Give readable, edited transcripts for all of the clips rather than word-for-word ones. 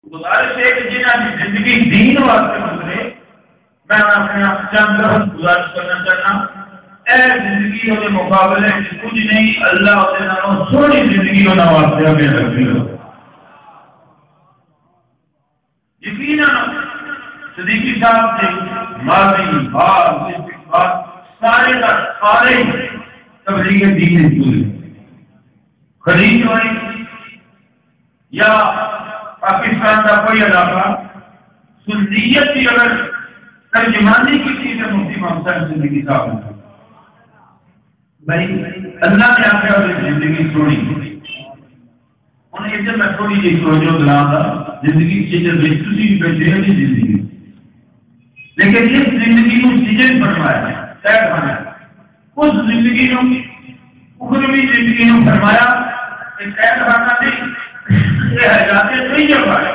گزارش ہے کہ جنہوں کی زندگی دین واسطے گزرے، میں اپنے آپ چند لفظ گزارش کرنا چاہتا ہوں، اے زندگی کے مقابلے میں کچھ نہیں، اللہ کے نام سونی زندگی ہونا واسطے ہمیں رکھی ہو۔ یقیناً صدیقی صاحب سے ماضی حال استقبال سارے کا سارے تبلیغ دین پورے خلیج ہوئی یا پاکستان کا کوئی علاقہ سنیت کی اگر ترجمانی کی چیز ہے مفتی محمد صاحب زندگی صاحب بھائی اللہ نے آپ کے زندگی چھوڑی انہیں ادھر میں تھوڑی جی سوچو دلان تھا زندگی چیزیں بیچتی بیٹھے ہیں زندگی، لیکن اس زندگی کو سیجن فرمایا ہے طے فرمایا، اس زندگی کو اخروی زندگی کو فرمایا کہ طے فرمانا نہیں، یہ حیات طیبہ ہے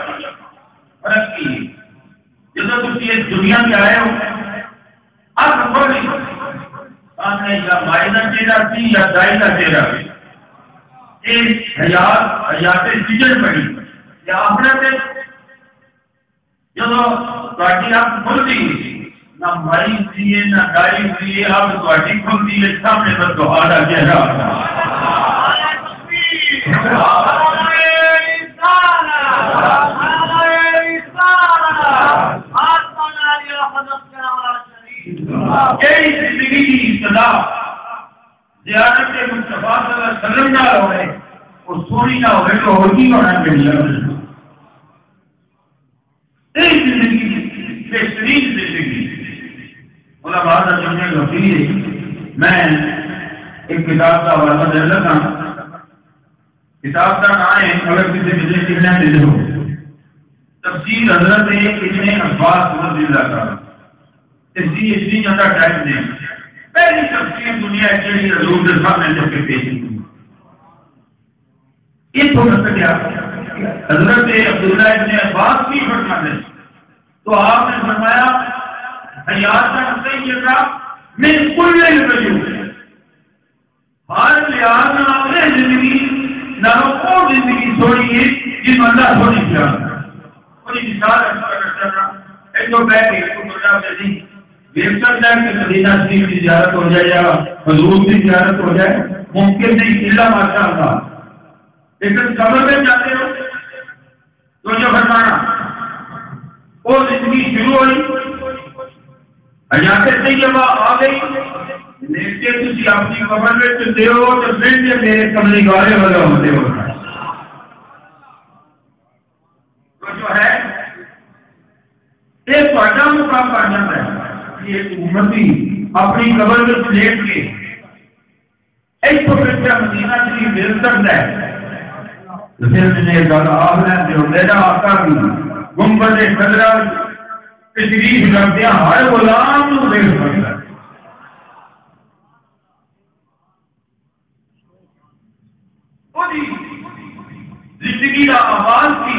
فرق کی جب تم اس دنیا میں آئے ہو اب بولی سامنے یا مائنہ چہرہ تھی یا دائنہ چہرہ تھی، حیات سجن پڑی یا اپنے سے جب تاری آپ کھلتی نہ مائی ہوئی ہے نہ ڈائی ہوئی ہے، آپ تاری کھلتی ہے سامنے پر دوہارا چہرہ یہی زندگی کی ابتدا زیارت مصطفیٰ صلی اللہ علیہ وسلم نہ ہوئے اور سونی نہ ہوئے تو ہوگی ہونا چاہیے۔ یہی زندگی بہترین زندگی علماء کا جمع وکیل ہے۔ میں ایک کتاب کا حوالہ دے لگا، کتاب کا نام ہے اگر کسی مجھے کتنا دے دو تفسیر حضرت ابن عباس رضی اللہ عنہ، اتنی زیادہ ٹائم نہیں، پہلی تفسیر دنیا کے لیے حضور کے سامنے جب کے پیش کی یہ تو کیا حضرت عبداللہ ابن عباس کی فرماتے تو آپ نے فرمایا حیات طیبہ من کل الوجوہ، ہر لحاظ میں اپنے زندگی نہ وہ زندگی چھوڑی ہے جس میں اللہ چھوڑی کیا کوئی مثال ایک تو بیٹھ ایک تو بڑا بڑی بہتر ہے کہ مدینہ شریف کی زیارت ہو جائے یا حضور کی زیارت ہو جائے، ممکن نہیں الا ماشاء اللہ، لیکن قبر میں جاتے ہو تو جو فرمانا وہ زندگی شروع ہوئی حیات طیبہ آ گئی، لیکن تھی اپنی قبر میں چلتے ہو تو پھر سے میرے کملی گارے والا ہوتے ہو تو جو ہے ایک بڑا مقام پا جاتا ہے۔ ایک امتی اپنی قبر میں لیٹ کے ایک تو بچہ مدینہ شریف دل سکتا ہے، پھر میں نے کہا آپ نے جو میرا آقا بھی گنبد خضرا تشریف رکھتے ہیں ہر غلام کو دیکھ سکتا ہے۔ زندگی کا آغاز کی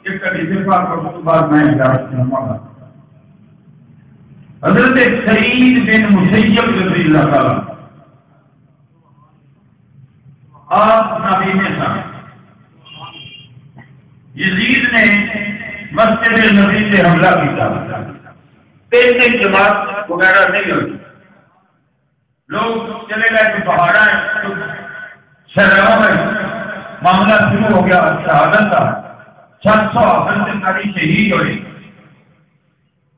ایک طریقہ بات میں گا حضرت سعید بن مسیب رضی اللہ تعالیٰ آپ نبی میں تھا، یزید نے مسجد نبی سے حملہ کیا، پہلے جماعت وغیرہ نہیں ہوئی، لوگ چلے گئے تو پہاڑا شہروں میں معاملہ شروع ہو گیا، شہادت کا 700 سے ساری شہید ہوئی۔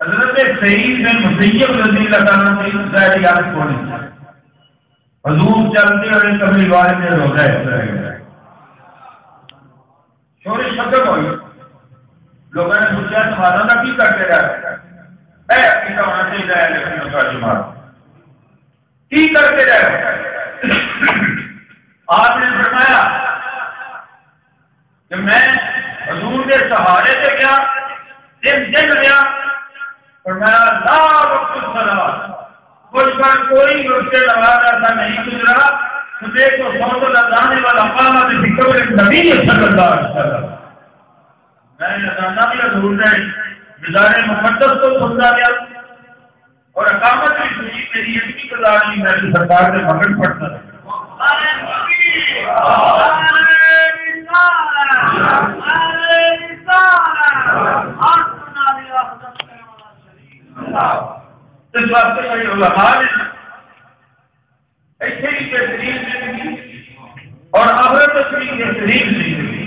حضرت سعید بن مسیب رضی اللہ تعالیٰ کی ظاہر یادت ہونے حضور چلتے ہوئے کبھی بارے میں ہو گئے شورش ختم ہوئی، لوگوں نے پوچھا تمہارا نہ کی کرتے رہے عقیدہ ہونا چاہیے لیکن جماعت کی کرتے رہے۔ آپ نے فرمایا کہ میں حضور کے سہارے سے گیا، دن گیا، فرمایا لا وقت الصلاۃ، مجھ پر کوئی وقت نماز ایسا نہیں گزرا صبح کو سوت لگانے والا قامت فکر نبی صلی اللہ علیہ وسلم، میں نے جانا بھی حضور نے مزار مقدس کو سنتا گیا اور اقامت بھی سنی، میری اتنی گزاری میں سرکار سے مگن پڑتا ہے۔ اس واسطے میرے علماء نے ایسے ہی بہترین زندگی اور آخرت اپنی بہترین زندگی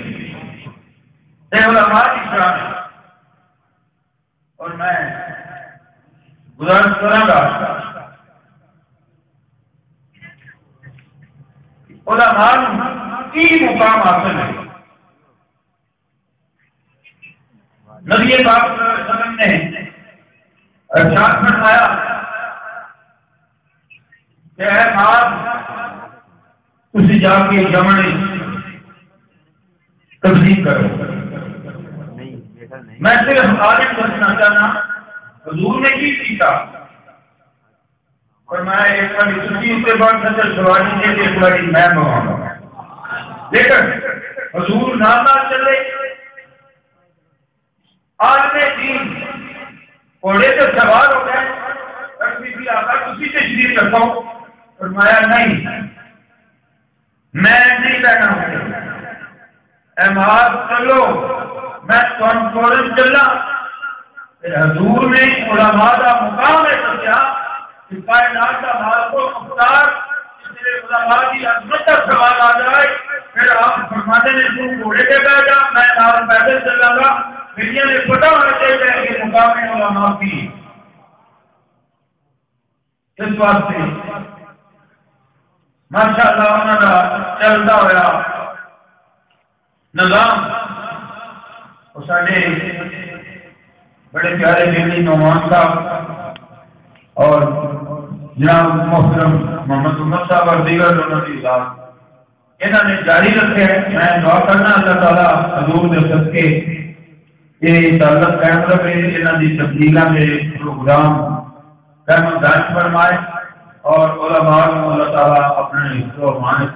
یہ علماء کی شان ہے. اور میں گزارش کروں گا علماء کی مقام حاصل ہے. نبی پاک صلی اللہ علیہ وسلم نے ارشاد فرمایا کہ اے معاذ تسی جا کے یمن تبلیغ کرو. میں صرف عالم بننا چاہنا. حضور نے کی سیکھا اور میں ایک بار چھٹی اس کے بعد سچل سواری دے کے ایک بار میں بناؤں گا. لیکن حضور نہ چلے عالم دین گھوڑے سے سوار ہو گئے بھی آقا کسی تشریف کرتا ہوں. فرمایا نہیں میں نہیں رہنا ہوں. اے معاذ چلو میں فوراً چلا. حضور نے علماء کا مقام ہے سمجھا کہ کائنات کا مالک و مختار علماء کی عظمت کا سوال آ جائے پھر آپ فرماتے ہیں تو گھوڑے پہ بیٹھا میں آپ پیدل چلا گا. دنیا نے پتا ہونا چاہیے کہ مقام علماء کی. اس واسطے ماشاء اللہ انہوں کا چلتا ہوا نظام اور سارے بڑے پیارے بیلی نعمان صاحب اور جناب محترم محمد عمر صاحب اور دیگر دونوں کی ذات انہوں نے جاری رکھے. میں دعا کرنا اللہ تعالیٰ حضور کے صدقے یہ تعلق قائم رکھے. انہوں کی تبدیلیاں میں پروگرام قائم داشت فرمائے اور علماء اللہ تعالیٰ اپنے حصہ و مان